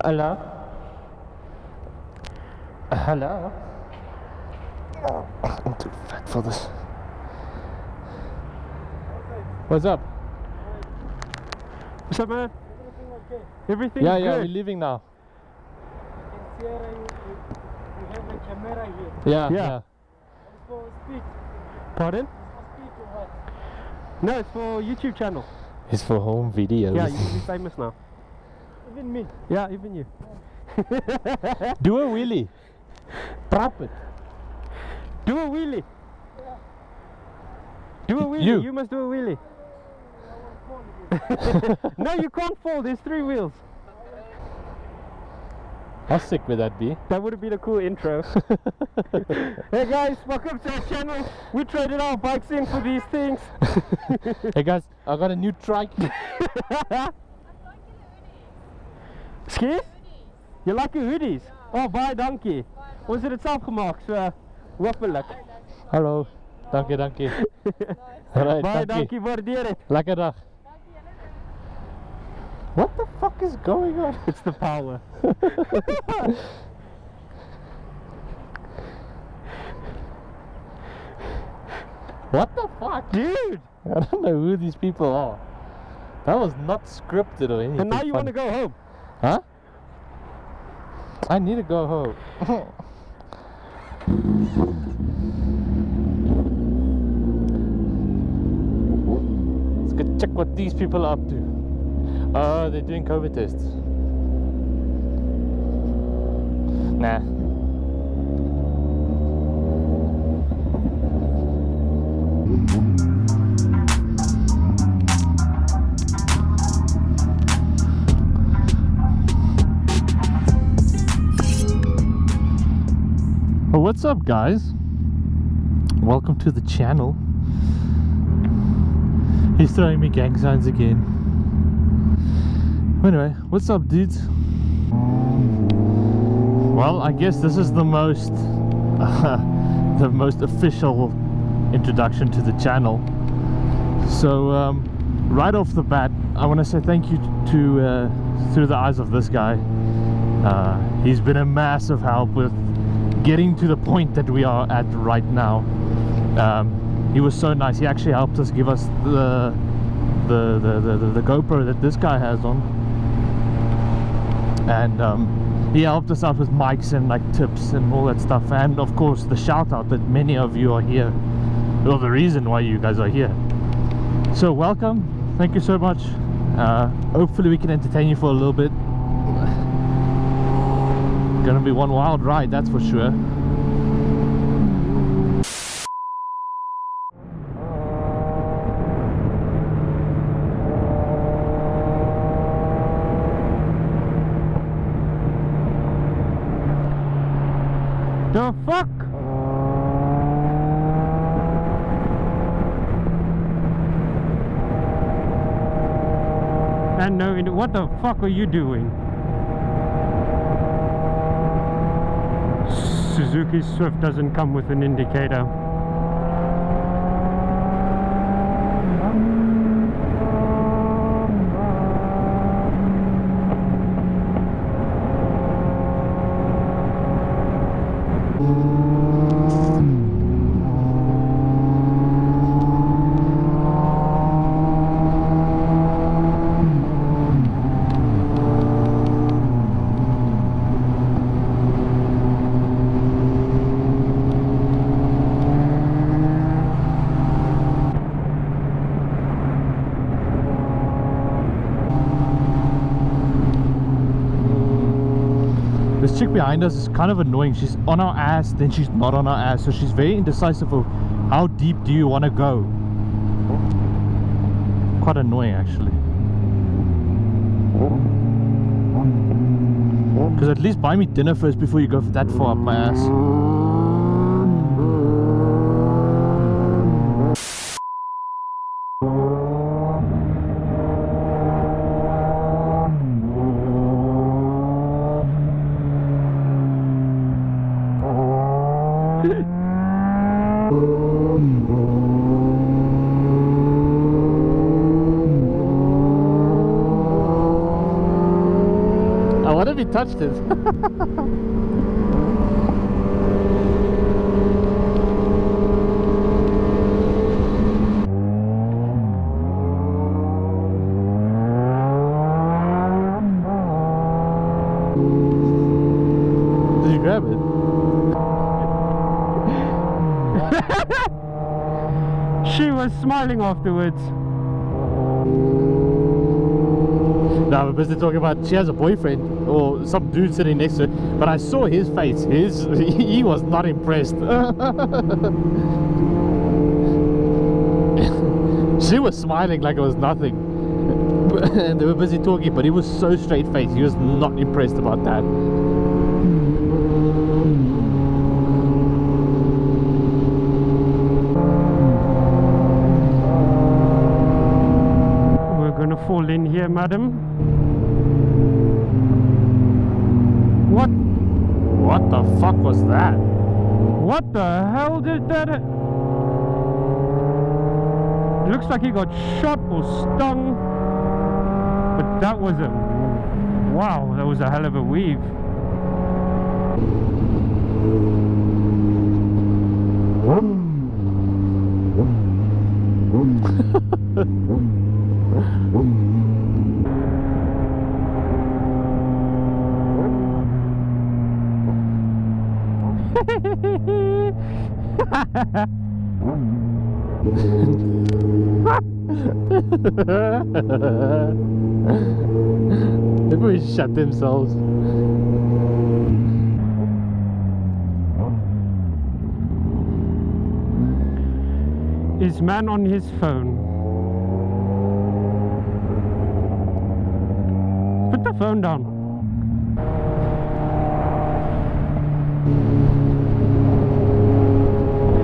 Hello? Hello? I'm too fat for this. What's up? What's up, man? Everything okay? Everything's Yeah, good. we're leaving now. I can see you have a camera here. Yeah. It's for speed. Pardon? It's for speed or what? No, it's for YouTube channel. It's for home videos. Yeah, you'll be famous now. Even me. Yeah, even you. Do a wheelie. Trap it. Do a wheelie. Do a wheelie. You. You must do a wheelie. No, you can't fall. There's 3 wheels. How sick would that be? That would have been a cool intro. Hey guys, welcome to our channel. We traded our bikes in for these things. Hey guys, I got a new trike. Skis? Je like your hoodies? Oh, baie dankie. Ons het dit self gemaak, so hopelik. Hallo. Dankie. Alright, Baie dankie, waardeer dit. Lekker dag. What the fuck is going on? It's the power. What the fuck? Dude! I don't know who these people are. That was not scripted or anything. And now you want to go home? Huh? I need to go home. Let's go check what these people are up to. Oh, they're doing COVID tests. Nah. Well, what's up, guys? Welcome to the channel. He's throwing me gang signs again. Anyway, what's up, dudes? Well, I guess this is the most official introduction to the channel. So right off the bat, I want to say thank you to Through the Eyes of This Guy. He's been a massive help with getting to the point that we are at right now. He was so nice. He actually helped us give us the GoPro that this guy has on, and he helped us out with mics and like tips and all that stuff, and of course the shout out that many of you are here, or the reason why you guys are here. So welcome, thank you so much. Hopefully we can entertain you for a little bit. Gonna be one wild ride, that's for sure. The fuck? And no, what the fuck are you doing? Suzuki Swift doesn't come with an indicator. This chick behind us is kind of annoying. She's on our ass, then she's not on our ass, so she's very indecisive of how deep do you want to go. Quite annoying, actually. Because at least buy me dinner first before you go that far up my ass. What if he touched it? Did you grab it? She was smiling afterwards. No, we're busy talking about she has a boyfriend or some dude sitting next to her, but I saw his face. He was not impressed. She was smiling like it was nothing. And they were busy talking, but he was so straight faced. He was not impressed about that. We're gonna fall in here, madam. What the fuck was that? What the hell did that? It looks like he got shot or stung. But that was a... Wow, that was a hell of a weave. They probably shut themselves. Is man on his phone? Put the phone down.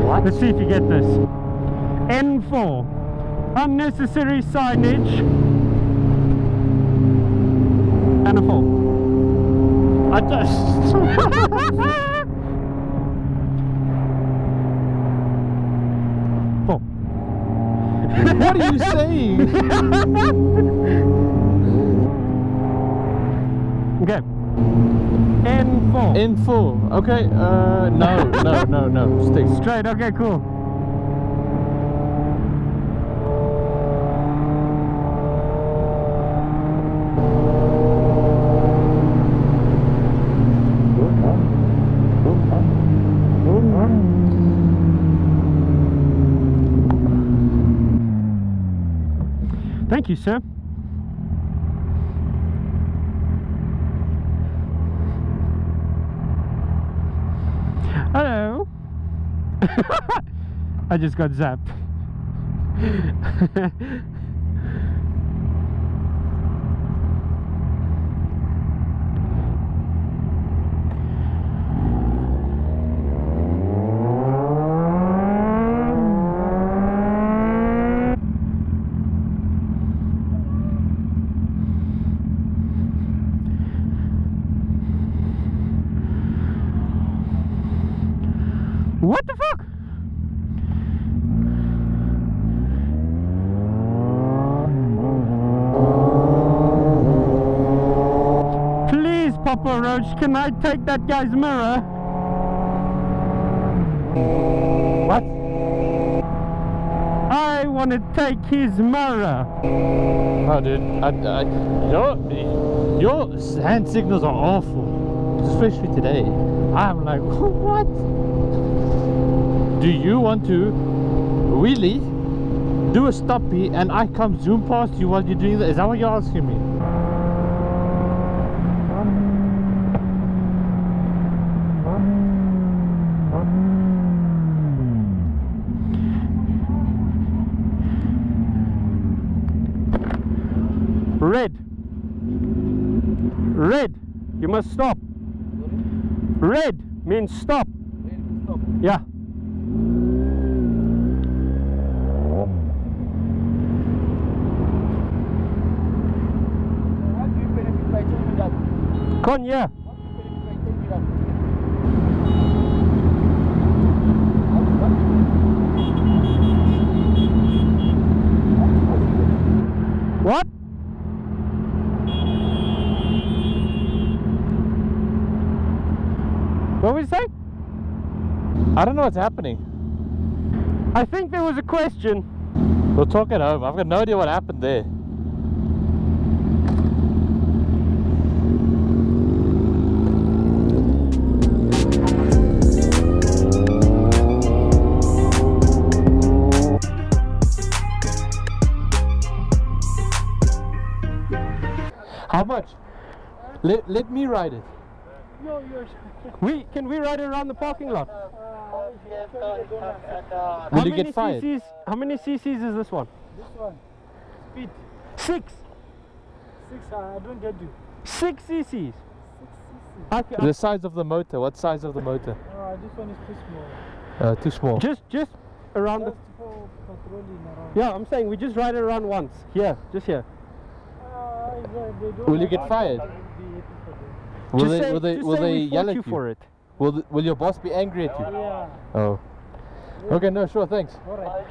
What? Let's see if you get this. N4. Unnecessary signage. And a 4. I just... What are you saying? Okay. N4. N4. Okay. No. Stick. Straight. Okay, cool. Thank you, sir. Hello. I just got zapped. What the fuck? Please, Papa Roach, can I take that guy's mirror? What? I want to take his mirror. Oh, dude. Your hand signals are awful, especially today. I'm like, what? Do you want to really do a stoppie and I come zoom past you while you're doing that? Is that what you're asking me? Red. Red. You must stop. Red means stop. Yeah. Con, yeah. What? What was you say? I don't know what's happening. I think there was a question. We'll talk at home. I've got no idea what happened there. How much? Let me ride it. No, you're. Can we ride it around the parking lot? Will you get fired? How many cc's is this one? This one. Speed. 6. 6. I don't get you. 6 cc's. 6 cc. Okay. The size of the motor. What size of the motor? This one is too small. Too small. Just around the. Just for patrolling around. Yeah, I'm saying we just ride it around once. Here, just here. They don't Will you have get one, fired? I will be happy for them. Will Just they, say, will they, just will say they we yell fought at you you? for it. Will your boss be angry at you? Yeah. Oh. Okay, no, sure, thanks. All right.